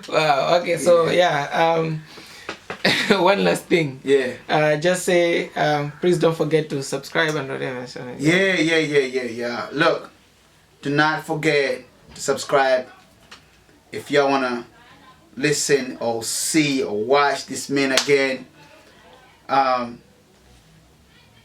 Wow. Okay. So one last thing. Yeah. Just say, please don't forget to subscribe and whatever. So, Yeah. Look, do not forget to subscribe. If y'all wanna listen or see or watch this man again.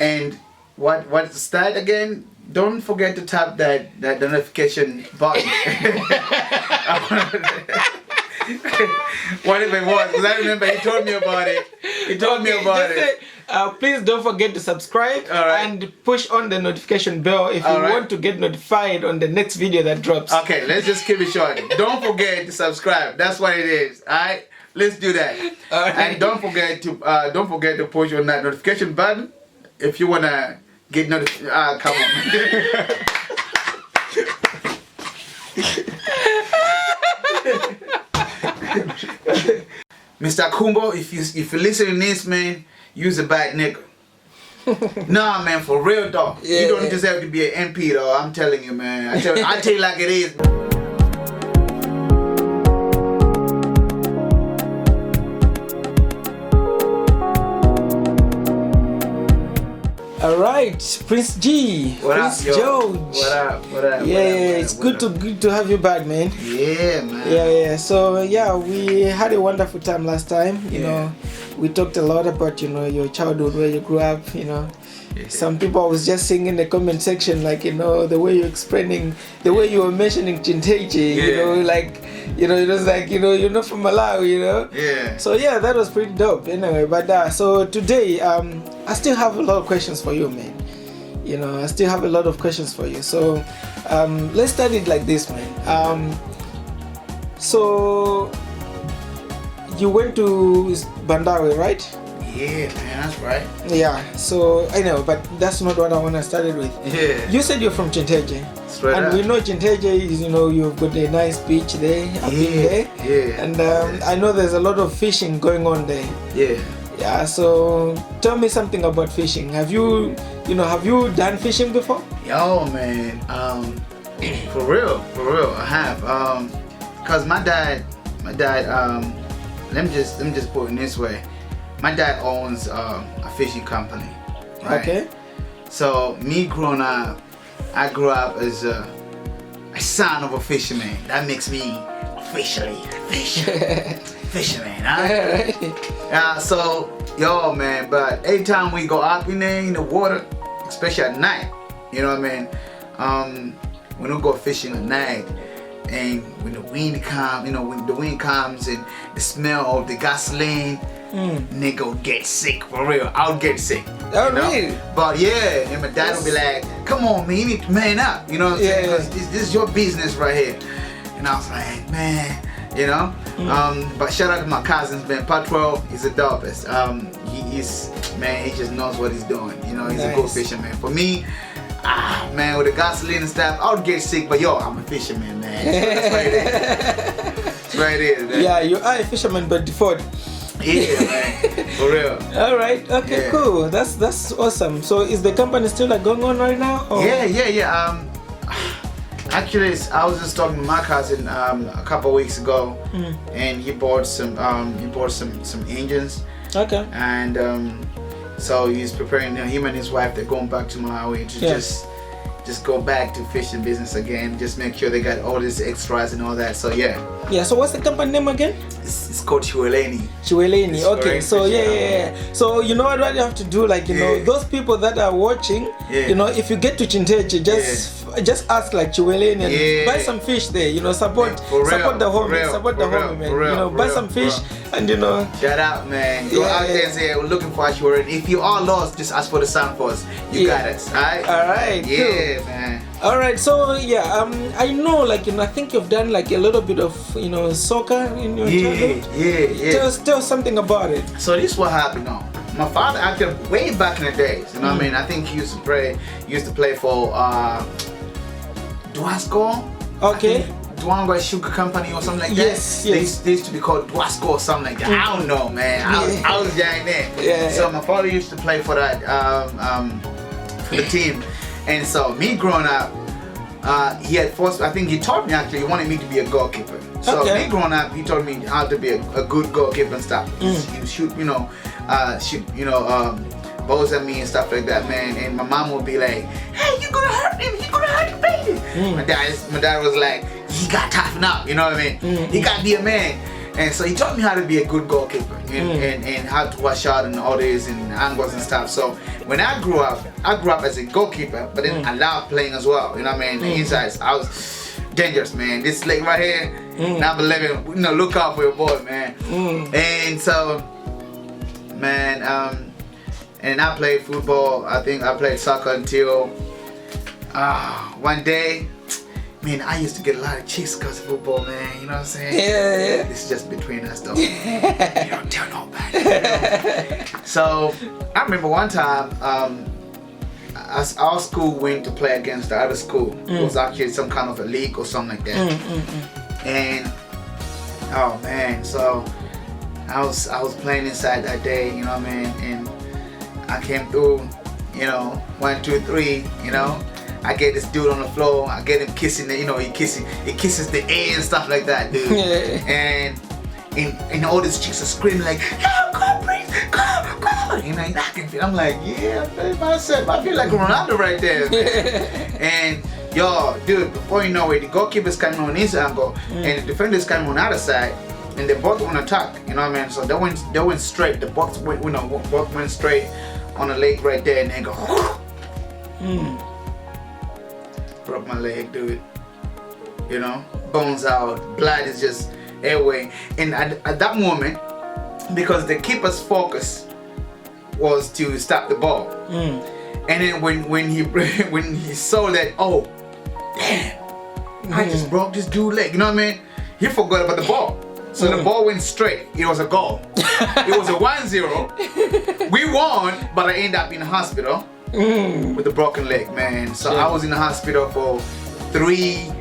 And what's that again? Don't forget to tap that notification button. Whatever it was, because I remember he told me about it. Say, please don't forget to subscribe and push on the notification bell if you want to get notified on the next video that drops. Okay, let's just keep it short. Don't forget to subscribe. That's what it is. Alright? Let's do that. And don't forget to push on that notification button if you wanna get notified. Come on. Mr. Kumbo, if you listen to this, man, use a bad nigga. Nah, man, for real though. You don't deserve to be an MP though. I'm telling you, man. I tell you like it is. Alright, Prince.G. Prince George. What up? It's good to have you back, man. Yeah, man. Yeah. So we had a wonderful time last time. You know, we talked a lot about your childhood, where you grew up. Some people was just saying in the comment section, like, the way you're explaining, the way you were mentioning chintheche, it was like, you're not from Malawi, Yeah. So that was pretty dope. Anyway, but so today, I still have a lot of questions for you, man. I still have a lot of questions for you. So let's start it like this, man. So you went to Bandawe, right? Yeah, man, that's right. Yeah, so I know, but that's not what I want to start it with. Yeah. You said you're from Chintheche. Straight and up. we know Chintheche is, you've got a nice beach there. I've been there. Yeah. And I know there's a lot of fishing going on there. Yeah. Yeah, so tell me something about fishing. Have you done fishing before? Yo, man, for real, I have. Cause my dad, let me just put it this way. My dad owns a fishing company, right? Okay. So me growing up, I grew up as a son of a fisherman. That makes me officially a fisherman, huh? So, yo, man, but every time we go up in there in the water, especially at night, you know what I mean? When we go fishing at night, and when the wind comes, when the wind comes and the smell of the gasoline, nigga would get sick, for real. I would get sick. Oh, really? But yeah, and my dad would be like, come on, man, you need to man up. You know what I'm saying? Because this is your business right here. And I was like, man, But shout out to my cousins, man. Patrol, he's the dopest. He just knows what he's doing. He's a good fisherman. For me, man, with the gasoline and stuff, I would get sick, but yo, I'm a fisherman, man. That's what it is. That's what it is, man. Yeah, you are a fisherman by default. Yeah, man. For real. All right. Okay. Cool. That's awesome. So is the company still going on right now? Or? Yeah. Actually, I was just talking to my cousin a couple of weeks ago, and he bought some engines. Okay. And so he's preparing. Him and his wife, they're going back to Malawi to just go back to fishing business again. Just make sure they got all these extras and all that. So yeah. Yeah. So what's the company name again? It's called Chiweleni. Okay. So So you know what you have to do? Those people that are watching. If you get to Chintheche, just ask like Chiweleni and buy some fish there. Support the homie, man. Buy some fish and Shout out, man. Go out there and say we're looking for Chiweleni. If you are lost, just ask for the sound force. You got it. Alright. Alright. Yeah, cool. Man. All right, so I know, I think you've done a little bit of soccer in your childhood. Yeah. Tell something about it. So this is what happened now. My father acted way back in the days. What I mean? I think he used to play for Duasco. Okay. Duango Sugar Company or something like that. Yes. They used to be called Duasco or something like that. I don't know, man. I was young then. So my father used to play for that for the team. And so me growing up, he had forced. I think he taught me actually. He wanted me to be a goalkeeper. So me growing up, he taught me how to be a good goalkeeper and stuff. He shoot, balls at me and stuff like that, man. And my mom would be like, "Hey, you're gonna hurt him. You're gonna hurt the baby." My dad was like, "He got toughen up." You know what I mean? He got to be a man. And so he taught me how to be a good goalkeeper and how to watch out and all this and angles and stuff. So when I grew up as a goalkeeper, but then I loved playing as well. You know what I mean? The insides, I was dangerous, man. This leg right here, number 11. Look out for your boy, man. And so, man, and I played football. I think I played soccer until one day. Man, I used to get a lot of chicks because of football, man. You know what I'm saying? Yeah. This is just between us, though. You don't tell nobody. So, I remember one time, our school went to play against the other school. It was actually some kind of a league or something like that. And, oh man, so I was playing inside that day, you know what I mean? And I came through, 1, 2, 3, I get this dude on the floor. I get him kissing the, he kisses the air and stuff like that, dude. And all these chicks are screaming like, "Yo, go, Prince, go!" I'm like, yeah, I feel myself. I feel like Ronaldo right there, man. And yo, dude, before you know it, the goalkeeper's coming on this angle, and the defender's coming on the other side, and they both on attack. You know what I mean? So they went straight. The box went, both went straight on the leg right there, and they go. Broke my leg, dude. Bones out, blood is just airway. And at that moment, because the keeper's focus was to stop the ball, and then when he saw that, oh damn, I just broke this dude's leg. You know what I mean? He forgot about the ball. So the ball went straight. It was a goal. It was a 1-0. We won, but I ended up in the hospital. With a broken leg, man. So I was in the hospital for 3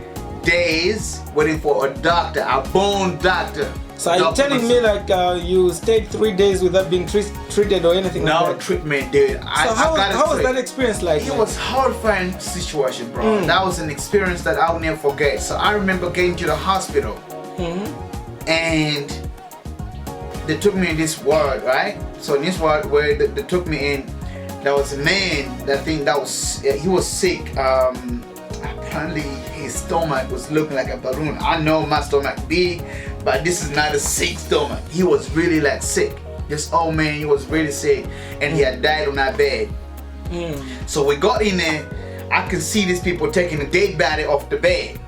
days waiting for a doctor, a bone doctor. So are you telling me like you stayed 3 days without being treated or anything like that? No treatment, dude. So how was that experience like? It was a horrifying situation, bro. That was an experience that I'll never forget. So I remember getting to the hospital and they took me in this ward, right? So in this ward where they took me in, there was a man he was sick. Apparently his stomach was looking like a balloon. I know my stomach big, but this is not a sick stomach. He was really like sick. This old man, he was really sick, and he had died on that bed. So we got in there. I could see these people taking the dead body off the bed.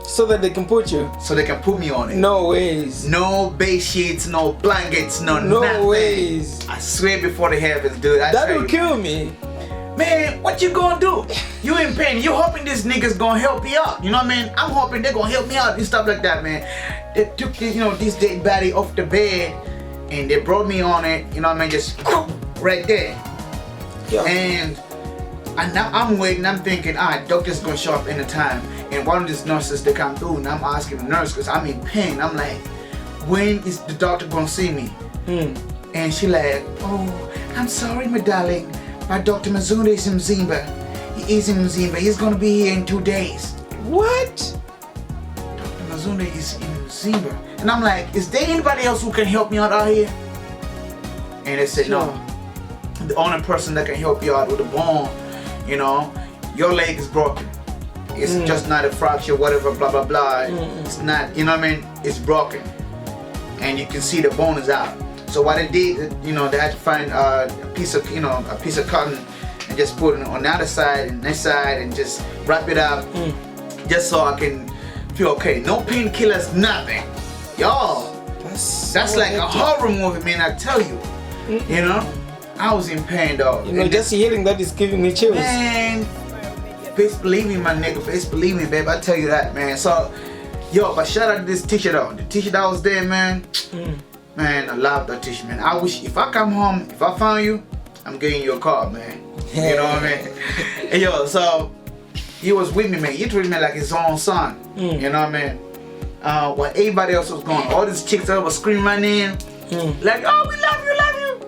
So that they can put you? So they can put me on it. No ways. No bed sheets, no blankets, nothing. No ways. I swear before the heavens, dude. That will kill me. Man, what you gonna do? You in pain. You hoping this nigga's gonna help you out. You know what I mean? I'm hoping they're gonna help me out and stuff like that, man. They took this dead body off the bed and they brought me on it. You know what I mean? Just right there. Yeah. And now I'm waiting. I'm thinking, doctor's gonna show up anytime. And one of these nurses, they come through, and I'm asking the nurse because I'm in pain. I'm like, when is the doctor gonna see me? And she like, oh, I'm sorry, my darling, but Dr. Mazunda is in Mzimba. He is in Mzimba. He's gonna be here in 2 days. What? Dr. Mazunda is in Mzimba. And I'm like, is there anybody else who can help me out here? And they said, no. The only person that can help you out with the bone, your leg is broken. It's just not a fracture, whatever, blah, blah, blah. It's not, you know what I mean? It's broken. And you can see the bone is out. So what they did, they had to find a piece of cotton and just put it on the other side and this side and just wrap it up just so I can feel okay. No painkillers, nothing. Y'all, that's like a horror movie, man, I tell you. I was in pain, though. Just hearing that is giving me chills. Man. Face believe me, my nigga. Face believe me, babe. I tell you that, man. So, but shout out to this teacher though. The teacher that was there, man. Man, I love that teacher, man. I wish if I come home, if I found you, I'm getting you a car, man. You know what I mean? And so he was with me, man. He treated me like his own son. You know what I mean? While everybody else was going, all these chicks that was screaming my name, like, oh, we love you, love you.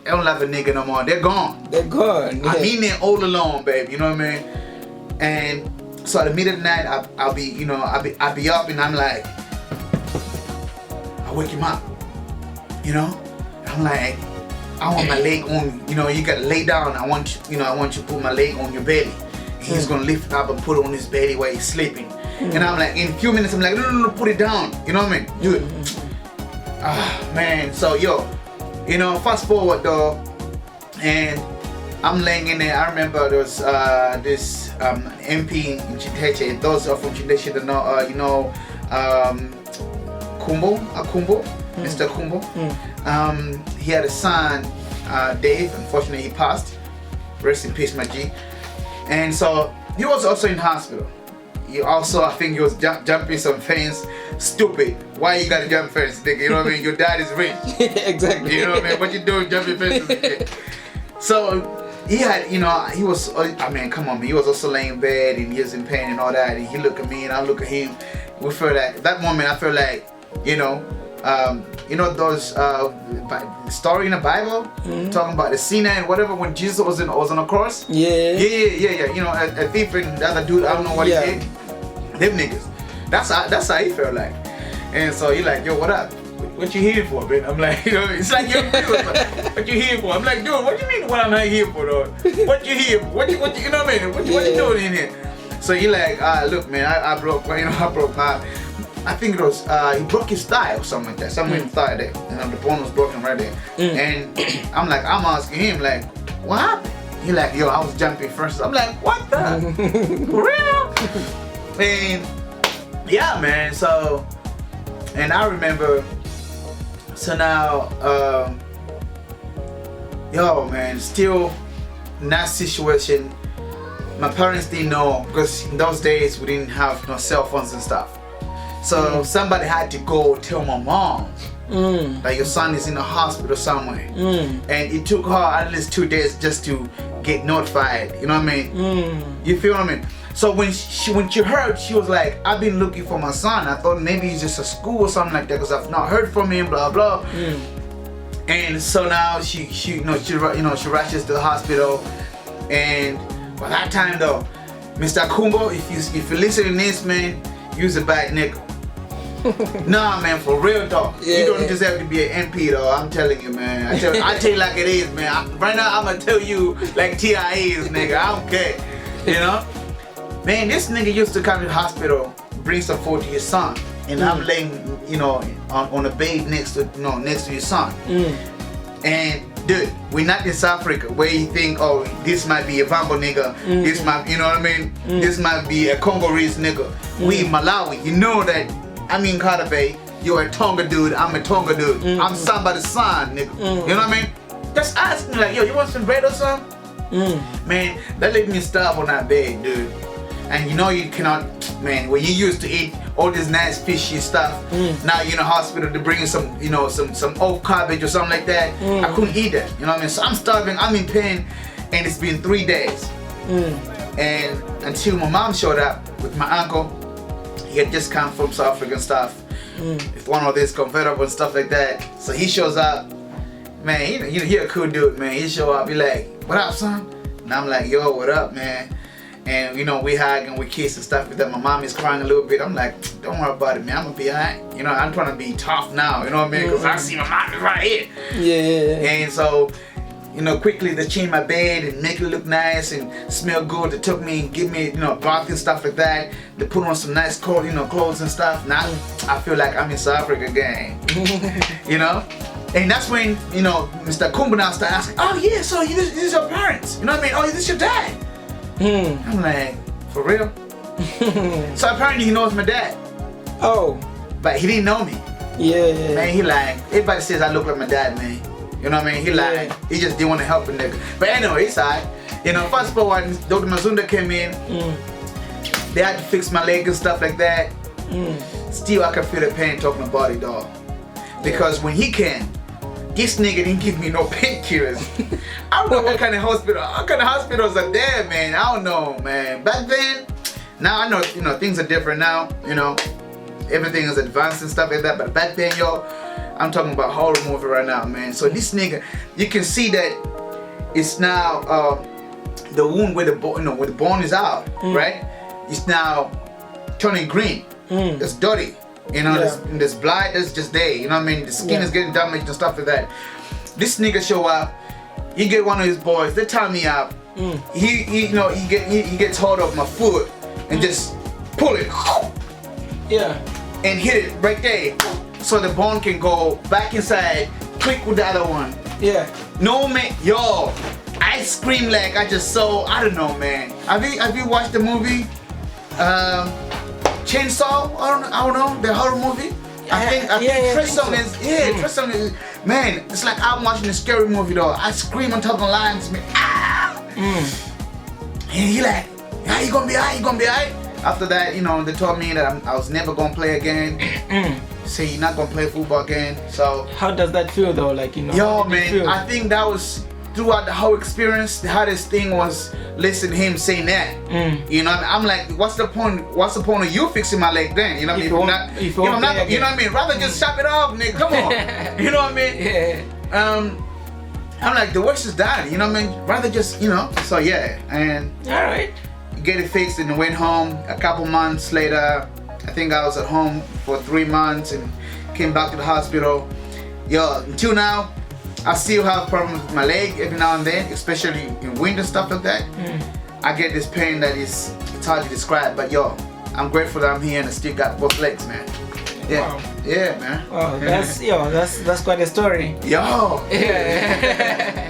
They don't love a nigga no more. They're gone. They're gone. Yeah. I'm in there all alone, babe. You know what I mean? And So at the middle of the night, I'll be up, and I'm like, I wake him up, I'm like, I want my leg on, you gotta lay down. I want you to put my leg on your belly. And he's gonna lift it up and put it on his belly while he's sleeping. And I'm like, in a few minutes, I'm like, no, put it down. You know what I mean? Do it. Man. So fast forward though, and I'm laying in there. I remember there was this MP in Chintheche. Those are from Chintheche that know, Kumbo, Mr. Kumbo. He had a son, Dave. Unfortunately, he passed. Rest in peace, my G. And so he was also in hospital. He also, I think he was jumping some fence. Stupid. Why you gotta jump fence, nigga? You know what I mean? Your dad is rich. Exactly. You know what I mean? What you doing jumping fences? So he had, he was, I mean, come on, man. He was also laying in bed and he was in pain and all that. And he looked at me and I look at him. We feel like, that moment I feel like, those story in the Bible talking about the sinner and whatever when Jesus was on the cross. Yeah. A thief and the other dude, I don't know what he did. Them niggas. That's how he felt like. And so he like, yo, what up? What you here for, man? I'm like, it's like you're what you here for? I'm like, dude, what you mean what I'm not here for, though? What you here for? What you know what I mean? What you doing in here? So he like, look, man, I broke my, I think it was, he broke his thigh or something like that. Somewhere in the thigh there. And the bone was broken right there. And I'm asking him, like, what happened? He like, yo, I was jumping first. I'm like, what the? For real? And yeah, man, so, and I remember, so now, yo, man, still in that situation, my parents didn't know, because in those days we didn't have no cell phones and stuff. So somebody had to go tell my mom that your son is in the hospital somewhere. And it took her at least 2 days just to get notified. You know what I mean? You feel what I mean? So when she heard, she was like, I've been looking for my son. I thought maybe he's just at school or something like that because I've not heard from him, blah blah. And so now she rushes to the hospital. And by that time though, Mr. Kumbo, if you listen to this, man, use a bad nigga. Nah, man, for real though. You don't deserve to be an MP though. I'm telling you, man. I tell you like it is, man. Right now, I'm gonna tell you like T.I. is, nigga. I don't care. Man, this nigga used to come to the hospital, bring some food to his son, and I'm laying, on a bed next to his son. And dude, we're not in South Africa where you think, oh, this might be a Bambo nigga, this might, you know what I mean? This might be a Congolese nigga. We in Malawi, you know that I'm in Carter Bay, you're a Tonga dude, I'm a Tonga dude. I'm somebody's son, nigga. You know what I mean? Just ask me like, yo, you want some bread or something? Man, that let me starve on that bed, dude. And you cannot, man, when you used to eat all this nice fishy stuff, now you're in a hospital to bring in some, some old cabbage or something like that. I couldn't eat that, you know what I mean? So I'm starving, I'm in pain, and it's been 3 days. And until my mom showed up with my uncle, he had just come from South Africa and stuff. It's one of these convertible and stuff like that. So he shows up, man, he a cool dude, man. He show up, he like, what up, son? And I'm like, yo, what up, man? And we hug and we kiss and stuff with that. My mom is crying a little bit. I'm like, don't worry about it, man. I'm gonna be alright. I'm trying to be tough now. You know what I mean? Because I see my mom is right here. Yeah. And so, quickly they change my bed and make it look nice and smell good. They took me and give me, bath and stuff like that. They put on some nice clothes and stuff. Now I feel like I'm in South Africa again. And that's when, Mr. Kumba now started asking, oh yeah, so this is your parents. You know what I mean? Oh, this is your dad. I'm like, for real? So apparently he knows my dad. Oh. But he didn't know me. Yeah. Man, he like, everybody says I look like my dad, man. You know what I mean? He like, he just didn't want to help a nigga. But anyway, it's alright. First of all, when Dr. Mazunda came in, they had to fix my leg and stuff like that. Still, I can feel the pain talking about it, dog. Because when he came, this nigga didn't give me no painkillers. I don't know what kind of hospitals are there, man. I don't know, man. Back then, now I know, things are different now. Everything is advanced and stuff like that. But back then, yo, I'm talking about horror movie right now, man. So this nigga, you can see that it's now the wound where the bone is out, right? it's now turning green. It's dirty. You know, this blood is just there. You know what I mean? The skin is getting damaged and stuff like that. This nigga show up. He get one of his boys. They tie me up. He gets hold of my foot and just pull it. Yeah. And hit it right there, so the bone can go back inside. Click with the other one. Yeah. No man, yo, I scream like I just saw. I don't know, man. Have you watched the movie? Chainsaw? I don't know, the horror movie. I think Tristan is man. It's like I'm watching a scary movie though. I scream on top of the lines, man. Ah! And he like, yeah, you gonna be alright, you gonna be alright. After that, you know, they told me that I was never gonna play again. Say you're not gonna play football again. So how does that feel though? Like, you know. Yo, man, I think that was throughout the whole experience. The hardest thing was listening to him saying that. You know, I'm like, what's the point? What's the point of you fixing my leg then? You know what I mean? You know what I mean? Rather just chop it off, nigga. Come on. You know what I mean? Yeah. I'm like, the worst is done. You know what I mean? Rather just, you know. So yeah, and all right. Get it fixed and went home. A couple months later, I think I was at home for 3 months and came back to the hospital. Yo, until now, I still have problems with my leg every now and then, especially in winter, stuff like that. I get this pain that it's hard to describe, but yo, I'm grateful that I'm here and I still got both legs, man. Yeah, wow. Yeah, man. Wow, that's quite a story. Yo. Yeah.